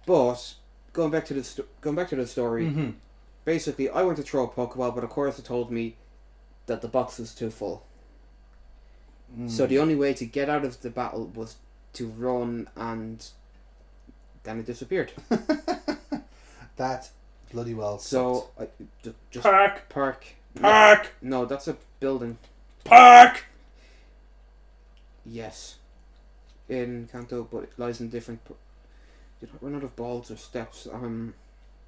But going back to the story, Mm-hmm. basically, I went to throw a Pokeball, but of course, it told me that the box was too full. So the only way to get out of the battle was to run, and then it disappeared. That bloody well. So just Park. park. Park. No, that's a building. Park. Yes, in Kanto, but it lies in different. You don't run out of balls or steps.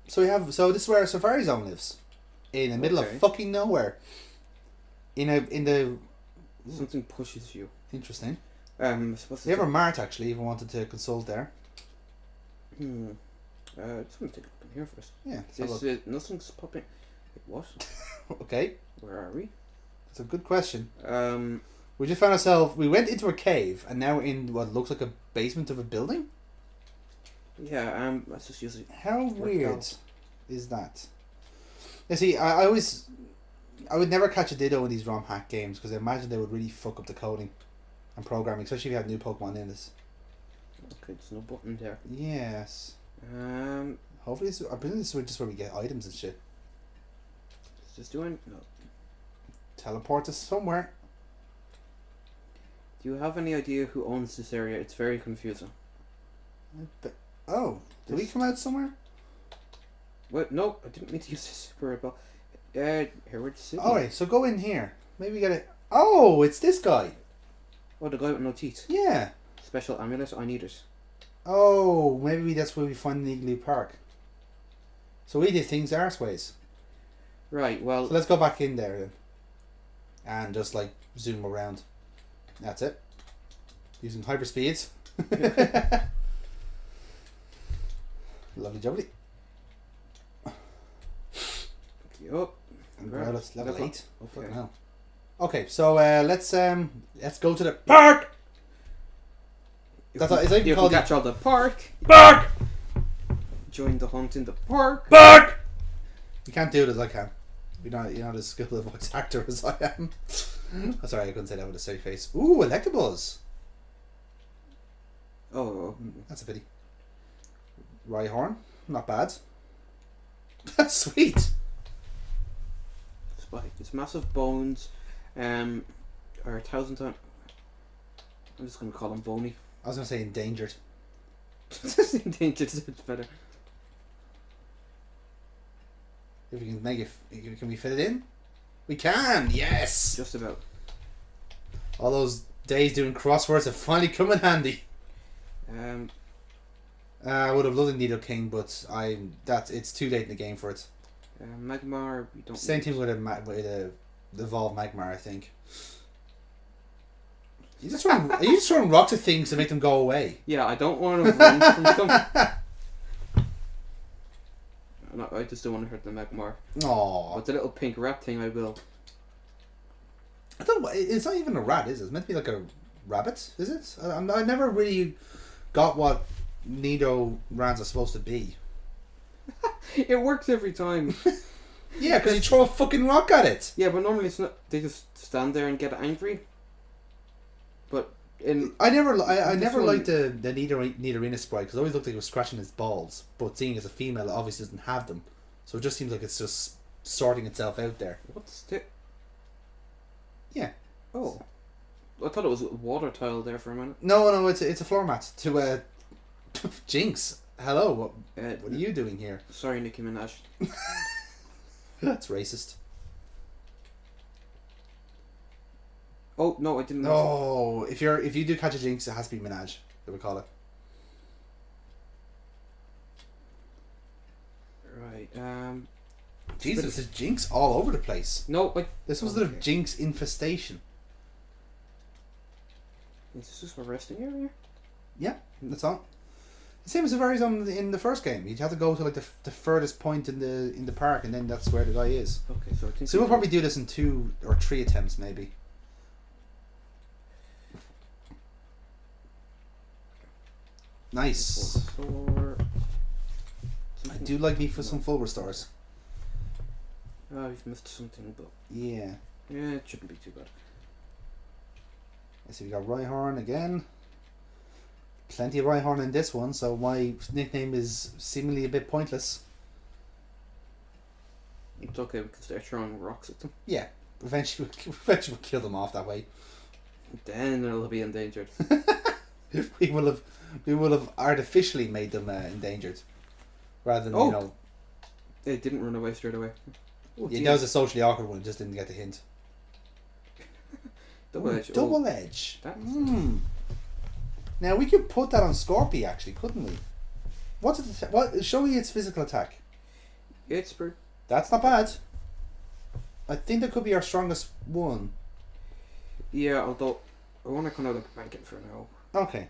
So this is where Safari Zone lives, in the middle of fucking nowhere. In the something pushes you. Interesting. Supposed You have a mart actually. If you wanted to consult there. Just gonna take a look in here first. Yeah. Nothing's popping. What? Okay. Where are we? That's a good question. We just found ourselves. We went into a cave, and now we're in what looks like a basement of a building. Yeah. Let's just use it. How weird is that? You see, I would never catch a Ditto in these ROM hack games because I imagine they would really fuck up the coding and programming, especially if you had new Pokemon in this. Okay, there's no button there. Yes. Hopefully, I believe this is just where we get items and shit. It's just doing no. Teleport us somewhere. Do you have any idea who owns this area? It's very confusing. Oh, did we come out somewhere? What? No, I didn't mean to use this super ball. Hereward City. Alright, so go in here. Maybe we get it. Oh, it's this guy. Oh, the guy with no teeth. Yeah. Special amulet. I need it. Oh, maybe that's where we find the Eagalou Park. So we did things arse ways. Right. Well. So let's go back in there then, and just like zoom around. That's it. Using hyper speeds. Lovely jubbly. Yup. Well, it's level 8. Okay. Fucking hell. Okay, so let's go to the park. That's all, is that you called can catch all the park. Park. Join the hunt in the park. Park. You can't do it as I can. You're not as skilled a voice actor as I am. Oh, sorry, I couldn't say that with a straight face. Ooh, Electabuzz. Oh, That's a pity. Rhyhorn, not bad. Sweet. Spike. It's massive bones. Are 1,000 times. I'm just gonna call him bony. I was gonna say endangered. Endangered is better. If we can make it, can we fit it in? We can. Yes. Just about. All those days doing crosswords have finally come in handy. I would have loved a Nido King, but it's too late in the game for it. Magmar, we don't. Same thing with a evolved Magmar, I think. Are you just throwing rocks at things to make them go away? Yeah, I don't want to run from them. I just don't want to hurt the Magmar. Aww. But the little pink rat thing, I will. I don't. It's not even a rat, is it? It's meant to be like a rabbit, is it? I never really got what Nido rans are supposed to be. It works every time. Yeah, because you throw a fucking rock at it. Yeah, but normally it's not. They just stand there and get angry. But I never liked the Nidorina sprite because it always looked like it was scratching its balls. But seeing as a female, it obviously doesn't have them, so it just seems like it's just sorting itself out there. What's the? Yeah. Oh, I thought it was a water tile there for a minute. No, it's a floor mat to Jinx. Hello, what are you doing here? Sorry, Nicki Minaj. That's racist. Oh no, I didn't. No, if you do catch a Jinx, it has to be Minaj. They would call it. Right. Jesus, there's Jinx all over the place. No, this was the Jinx infestation. Is this a resting area? Yeah, that's all. The same as the very in the first game. You'd have to go to like the furthest point in the park, and then that's where the guy is. Okay, so I think. So we'll probably do this in 2 or 3 attempts, maybe. Nice. I do like me for some full restores. Oh, you've missed something, but yeah, it shouldn't be too bad. I see we got Rhyhorn again. plenty of Rhyhorn in this one, so my nickname is seemingly a bit pointless. It's okay, we can start throwing rocks at them. Yeah, eventually we'll kill them off that way. Then they'll be endangered. we will have artificially made them endangered, rather than They didn't run away straight away. Oh, yeah, that was a socially awkward one. Just didn't get the hint. Double edge. Double edge. That's Now we could put that on Scorpy, actually, couldn't we? What's it? What? Show me its physical attack. It's pretty. That's not bad. I think that could be our strongest one. Yeah, although I want to kind of look bank it for now. Okay.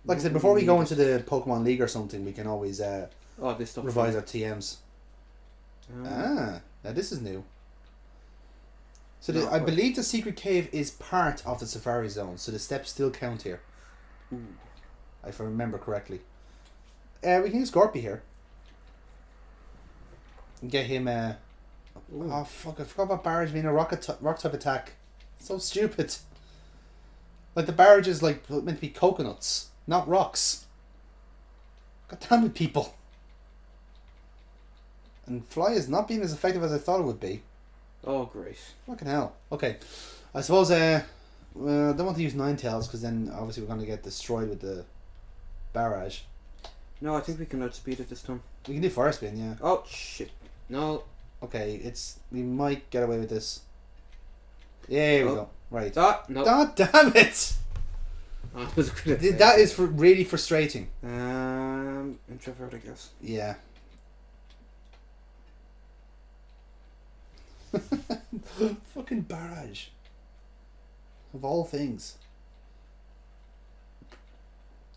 Like I said, before we go into the Pokemon League or something, we can always This stuff revise our TMs. Now this is new. So I believe the secret cave is part of the Safari Zone, so the steps still count here. Ooh. If I remember correctly. We can use Scorpy here. And get him oh fuck, I forgot about Barrage being a rock type attack. So stupid. Like the barrage is like meant to be coconuts, not rocks. God damn it, people. And Fly is not being as effective as I thought it would be. Oh, great. Fucking hell. Okay. I suppose I don't want to use Ninetales because then obviously we're going to get destroyed with the barrage. No, I think we can outspeed it this time. We can do Fire Spin, yeah. Oh, shit. No. Okay, we might get away with this. Yeah, here we go. Right. No. God damn it! That is really frustrating. Introvert, I guess. Yeah. Fucking barrage. Of all things.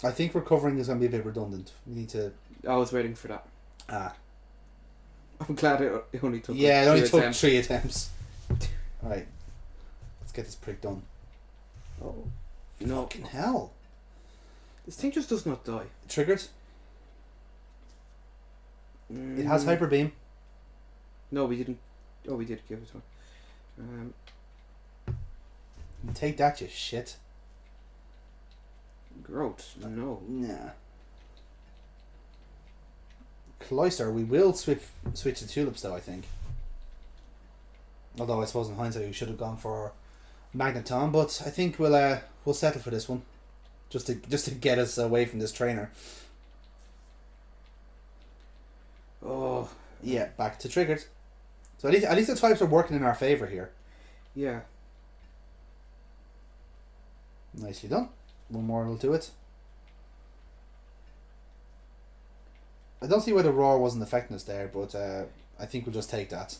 I think recovering is going to be a bit redundant. We need to... I was waiting for that. I'm glad it only took it only took 3 attempts. Alright. Let's get this prick done. Oh. No. Fucking hell. This thing just does not die. Triggered? It has Hyper Beam. No, we didn't. Oh, we did give it to him. Take that, you shit. Gross. No. Nah. Cloyster, we will switch the tulips though, I think. Although I suppose in hindsight we should have gone for Magneton, but I think we'll settle for this one. Just to get us away from this trainer. Oh. Yeah, back to triggered. So at least the types are working in our favour here. Yeah. Nicely done. One more will do it. I don't see why the roar wasn't affecting us there, but I think we'll just take that.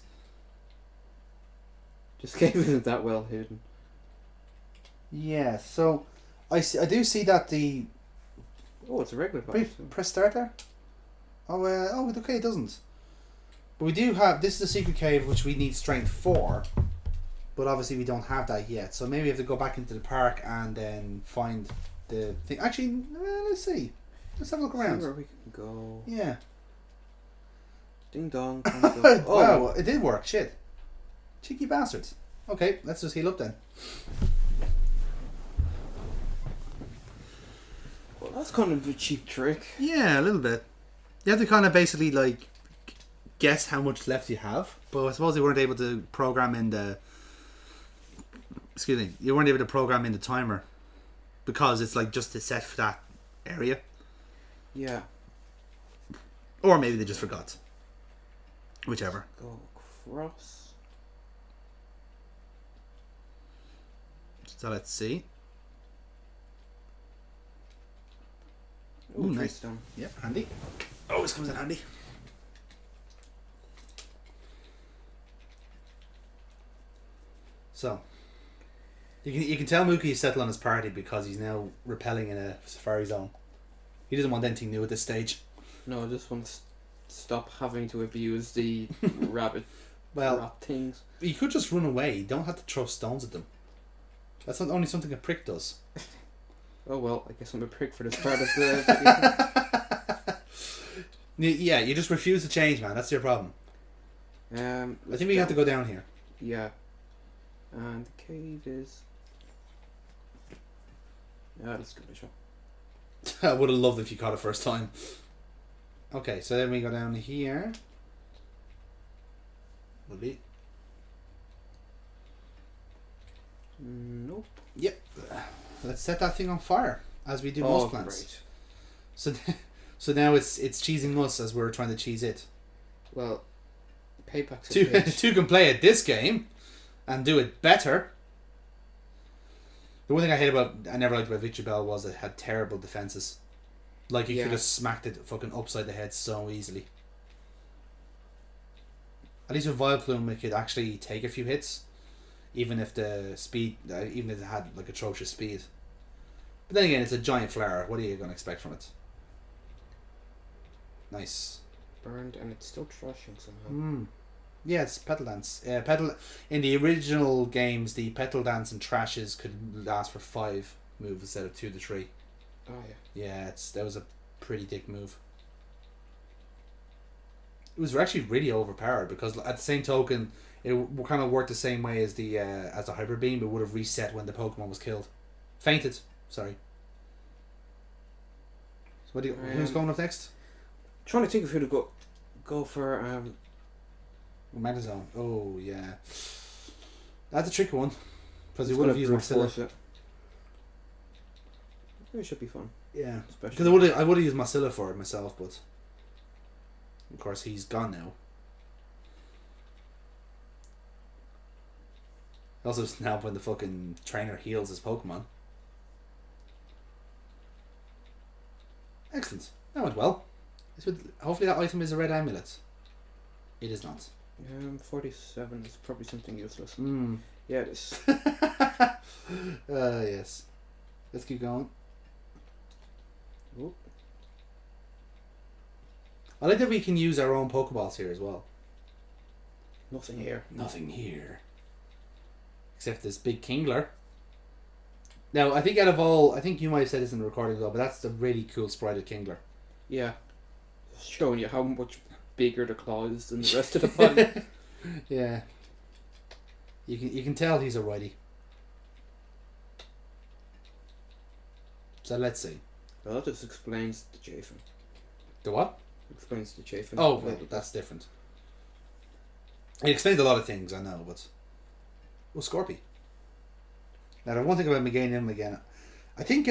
Just game isn't that well hidden. Yeah, so I do see that the... Oh, it's a regular box. Press start there? Oh, okay, it doesn't. But we do have... This is the secret cave, which we need strength for. But obviously we don't have that yet. So maybe we have to go back into the park and then find the thing. Actually, let's see. Let's have a look around. See where we can go. Yeah. Ding dong. Oh, wow, it did work. Shit. Cheeky bastards. Okay, let's just heal up then. Well, that's kind of a cheap trick. Yeah, a little bit. You have to kind of basically like guess how much left you have. But I suppose they weren't able to program in the... Excuse me. You weren't able to program in the timer. Because it's like just set for that area. Yeah. Or maybe they just forgot. Whichever. Go across. So let's see. Ooh, nice. Stone. Yep, handy. Always comes in handy. So you can tell Mookie is settled on his party because he's now repelling in a Safari Zone. He doesn't want anything new at this stage. No, I just want to stop having to abuse the rat things. You could just run away. You don't have to throw stones at them. That's not only something a prick does. Oh well, I guess I'm a prick for this part of the video. Yeah, you just refuse to change, man. That's your problem. I think we have to go down here. Yeah. And the cave is... Yeah, let's give it a shot. I would have loved if you caught it first time. Okay, so then we go down here. Lovely. Nope. Yep. Let's set that thing on fire, as we do most plants. Great. So, so now it's cheesing us as we're trying to cheese it. Well, payback's a Two bitch. two can play at this game, and do it better. The one thing I never liked about Victory Bell was it had terrible defenses. Like you could have smacked it fucking upside the head so easily. At least with Vileplume, it could actually take a few hits, even if the speed, even if it had like atrocious speed. But then again, it's a giant flower. What are you going to expect from it? Nice. Burned, and it's still thrashing somehow. Yeah, it's Petal Dance. In the original games, the Petal Dance and Trashes could last for 5 moves instead of 2 to 3. Oh yeah. Yeah, that was a pretty dick move. It was actually really overpowered because at the same token, it kind of worked the same way as the Hyper Beam. It would have reset when the Pokemon was killed. Fainted. Sorry. So who's going up next? Trying to think of who to go for. Magnezone. Oh yeah, that's a tricky one because he would have used Marcilla. It should be fun. Yeah, Especially because I would have used Marcilla for it myself, but of course he's gone now. Also, now when the fucking trainer heals his Pokemon. Excellent. That went well. Hopefully that item is a red amulet. It is not. 47 is probably something useless. Yeah, it is. Yes. Let's keep going. Oop. I like that we can use our own Pokeballs here as well. Nothing here. Nothing here. Except this big Kingler. Now, I think out of all, I think you might have said this in the recording as well, but that's the really cool sprited Kingler. Yeah. Showing you how much bigger the claw is than the rest of the body. Yeah. You can tell he's a righty. So let's see. Well, that just explains the chafing. The what? Explains the chafing. Oh, well, that's different. It explains a lot of things, I know, but... Well, Scorpy. Now, the one thing about Meganium again, I think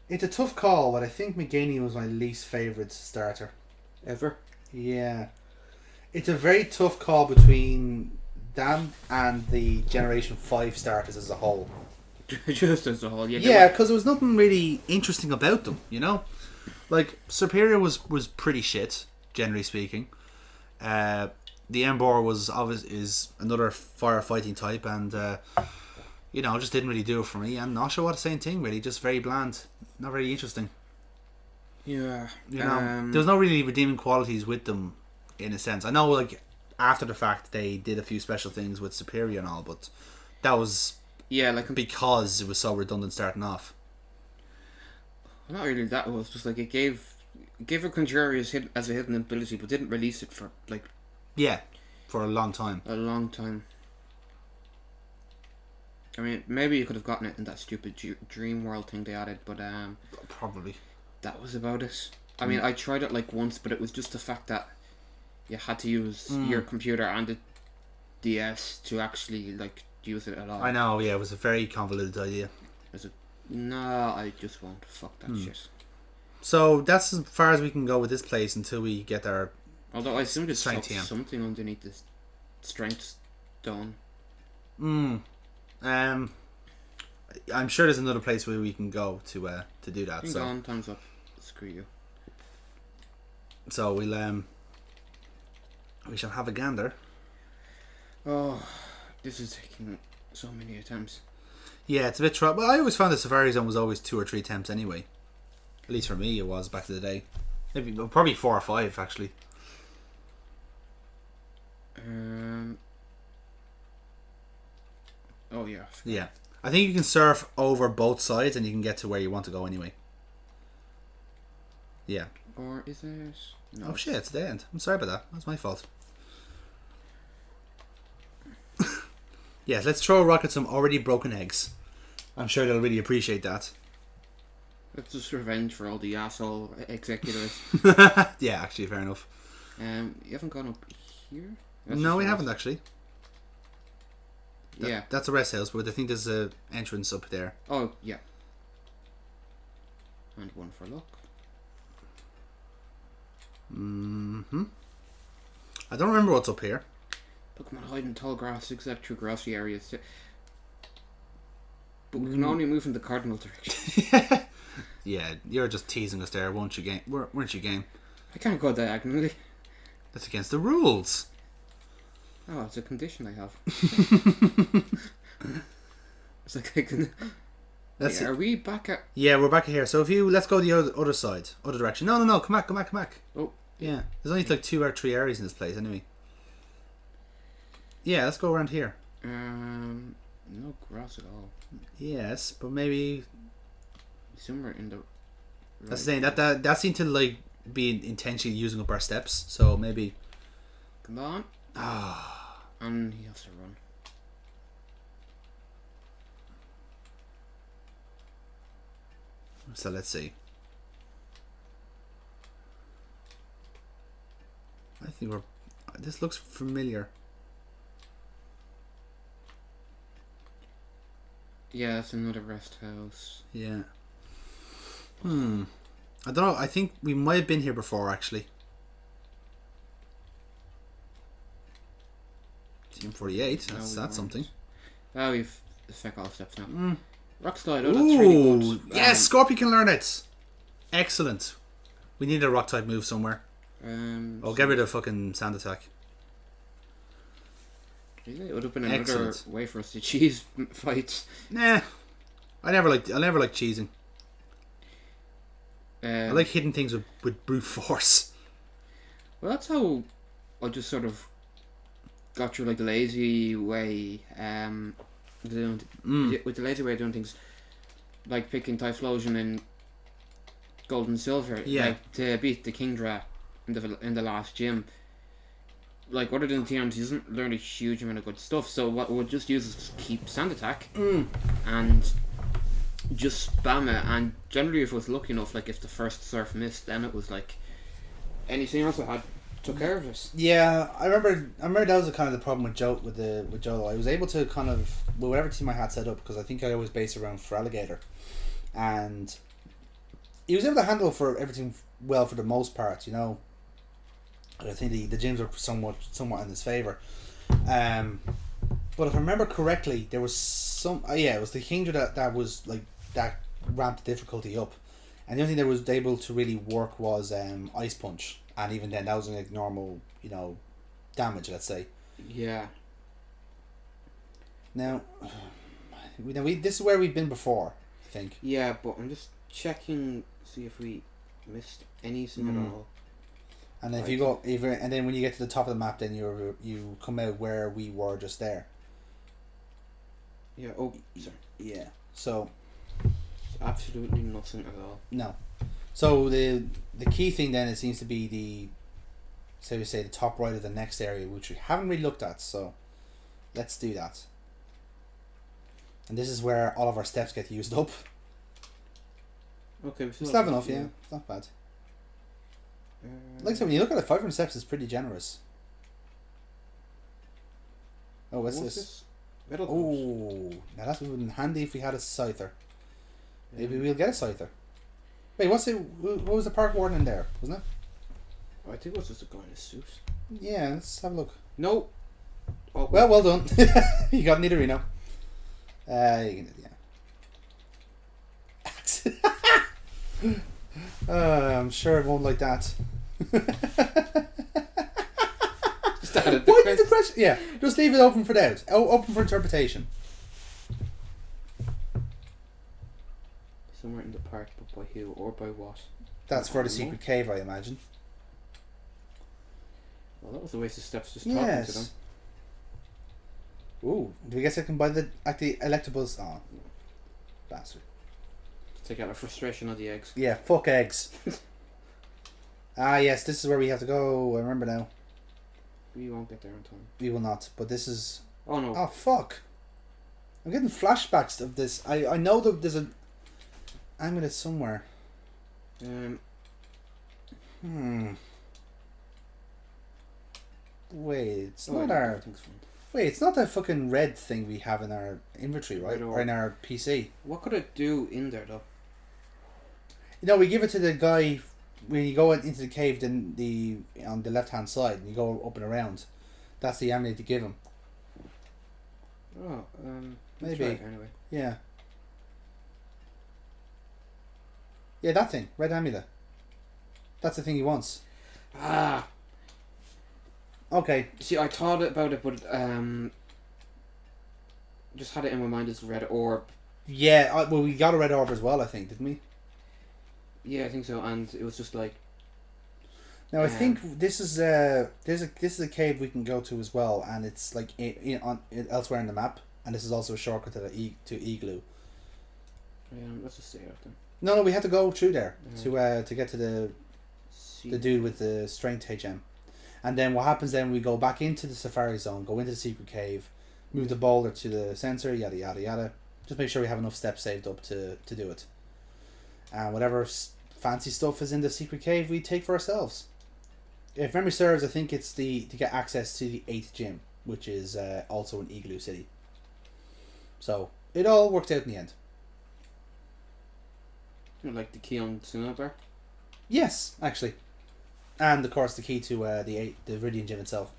it's a tough call, but I think Meganium was my least favourite starter. Ever? Yeah. It's a very tough call between them and the Generation 5 starters as a whole. Just as a whole, yeah. Yeah, because there was nothing really interesting about them, you know? Like, Superior was pretty shit, generally speaking. The Emboar is another firefighting type, and just didn't really do it for me. And Oshawott, the same thing, really, just very bland, not very interesting. Yeah, there was no really redeeming qualities with them, in a sense. I know, like after the fact, they did a few special things with Superior and all, but that was because it was so redundant starting off. Not really. That was just like it gave a Conjuri as a hidden ability, but didn't release it for for a long time. A long time. I mean, maybe you could have gotten it in that stupid Dream World thing they added, but probably that was about it. I mean, I tried it like once, but it was just the fact that you had to use your computer and the DS to actually like use it at all. I know, yeah, it was a very convoluted idea. Is it? No, I just won't. Fuck that shit. So that's as far as we can go with this place until we get our. Although I assume there's something underneath this strength stone. I'm sure there's another place where we can go to do that. So on, time's up. Screw you. So we shall have a gander. Oh, this is taking so many attempts. Yeah, it's a bit trouble. But I always found the Safari Zone was always 2 or 3 attempts anyway. At least for me, it was back in the day. Probably 4 or 5 actually. Oh yeah. Yeah, I think you can surf over both sides, and you can get to where you want to go anyway. Yeah. Or is it? No. Oh shit! It's the end. I'm sorry about that. That's my fault. Yes, let's throw a rock at some already broken eggs. I'm sure they'll really appreciate that. That's just revenge for all the asshole executors. Yeah, actually, fair enough. You haven't gone up here? No, we haven't actually. Yeah. That's a rest house, but I think there's a entrance up there. Oh, yeah. And one for luck. I don't remember what's up here. Pokemon hide in tall grass except through grassy areas. But we can only move in the cardinal direction. Yeah, you're just teasing us there, weren't you, game? Weren't you, game? I can't go diagonally. That's against the rules. Oh, it's a condition I have. It's like I can... Wait, are we back at... Yeah, we're back here. So let's go the other side, other direction. No, come back. Oh. Yeah, there's only like 2 or 3 areas in this place anyway. Yeah, let's go around here. No grass at all. Yes, but maybe Somewhere in the... that's saying that seemed to like be intentionally using up our steps. So maybe. Come on. And he has to run. So let's see. I think this looks familiar. Yeah, that's another rest house. Yeah. I don't know. I think we might have been here before, actually. Team 48. That's something. Oh, we've feck all steps now. Rock slide. Oh, Ooh, that's really good. yes, Scorpio can learn it. Excellent. We need a rock type move somewhere. Get rid of fucking sand attack. It would have been another way for us to cheese fights. Nah, I never liked cheesing. I like hitting things with brute force. Well, that's how I just sort of got through like the lazy way. With the lazy way of doing things, like picking Typhlosion and Gold and Silver, like to beat the Kingdra in the last gym. Like, other than TMs, he doesn't learn a huge amount of good stuff. So what we'll just use is keep Sand Attack and just spam it. And generally, if it was lucky enough, like if the first Surf missed, then it was like anything else I had took care of it. Yeah, I remember that was kind of the problem with Joe. I was able to kind of whatever team I had set up, because I think I always base around for Alligator, and he was able to handle for everything well for the most part, you know. I think the gyms were somewhat in his favour. But if I remember correctly, there was it was the Kingdra that was like that ramped the difficulty up, and the only thing that was able to really work was Ice Punch, and even then that was like normal, you know, damage, let's say. Yeah. Now, this is where we've been before, I think. Yeah, but I'm just checking, see if we missed anything at all. And then if you go, and then when you get to the top of the map, then you come out where we were just there. Yeah. Oh, sorry. Yeah. So. Absolutely nothing at all. No. So the key thing then, it seems to be the top right of the next area, which we haven't really looked at. So let's do that. And this is where all of our steps get used up. Okay, we still have enough. Yeah, it's not bad. Like I said, when you look at it, 500 steps is pretty generous. Oh, what's this? Oh, now that would have been handy if we had a Scyther. Maybe we'll get a Scyther. Wait, what was the park warden in there, wasn't it? I think it was just a guy in a suit. Yeah, let's have a look. No. Oh, well done. You got Nidorino. You can, I'm sure it won't like that. Why did the question? Yeah, just leave it open for doubt. Open for interpretation. Somewhere in the park, but by who or by what? That's for the secret cave, I imagine. Well, that was a waste of steps just talking to them. Ooh, do we guess I can buy the electables? Oh, bastard. Take out our frustration on the eggs. Yeah, fuck eggs. Yes, this is where we have to go. I remember now. We won't get there in time. We will not, but this is... Oh no. Oh, fuck. I'm getting flashbacks of this. I know that there's a... amulet somewhere. Wait, it's not our. Wait, it's not that fucking red thing we have in our inventory, right? Or in our PC. What could it do in there though? You know, we give it to the guy when you go into the cave. Then on the left hand side, and you go up and around. That's the amulet to give him. Oh, maybe. Anyway. Yeah. Yeah, that thing, red amulet. That's the thing he wants. Ah. Okay. See, I thought about it, but just had it in my mind as red orb. Yeah, well, we got a red orb as well, I think, didn't we? Yeah, I think so, and it was just like. Now I think this is this is a cave we can go to as well, and it's like elsewhere in the map, and this is also a shortcut to Eagalou. Let's just stay out then. No, we had to go through there to get to the dude with the strength HM, and then what happens then? We go back into the safari zone, go into the secret cave, move the boulder to the sensor, yada yada yada. Just make sure we have enough steps saved up to do it, and whatever fancy stuff is in the secret cave, we take for ourselves. If memory serves, I think it's to get access to the 8th gym, which is also in Eagalou City. So it all worked out in the end. Like the key on Cinnabar? Yes, actually, and of course the key to the Viridian gym itself.